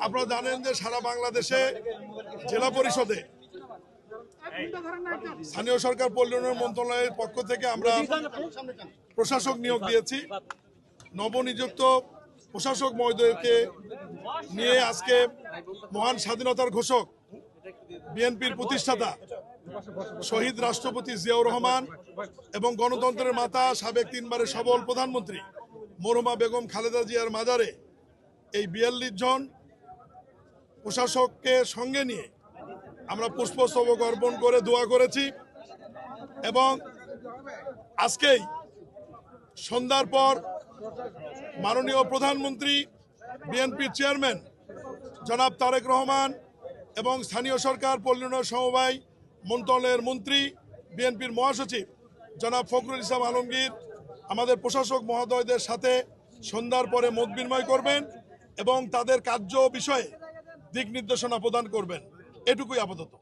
আপনারা জানেন যে সারা বাংলাদেশে জেলা পরিষদে স্থানীয় সরকার পল্লী উন্নয়ন মন্ত্রণালয়ের পক্ষ থেকে আমরা প্রশাসক নিয়োগ দিয়েছি। নবনিযুক্ত প্রশাসক মহোদয়কে নিয়ে আজকে মহান স্বাধীনতার ঘোষক বিএনপির প্রতিষ্ঠাতা শহীদ রাষ্ট্রপতি জিয়াউর রহমান এবং গণতন্ত্রের মাতা সাবেক 3 বারের সবল প্রধানমন্ত্রী মরহুমা বেগম খালেদা জিয়ার মাজারে এই 42 জন প্রশাসককে সঙ্গে নিয়ে আমরা পুষ্পস্তবক অর্পণ করে দোয়া করেছি এবং আজকেই সন্ধ্যার পর মাননীয় প্রধানমন্ত্রী বিএনপির চেয়ারম্যান জনাব তারেক রহমান এবং স্থানীয় সরকার পল্লী উন্নয়ন সমবায় মন্ত্রণালয়ের মন্ত্রী বিএনপির মহাসচিব জনাব ফখরুল ইসলাম আলমগীর আমাদের প্রশাসক মহোদয়দের সাথে সন্ধ্যার পরে মত বিনিময় করবেন এবং তাদের কার্য বিষয়ে দিক নির্দেশনা প্রদান করবেন। এটুকুই আপাতত।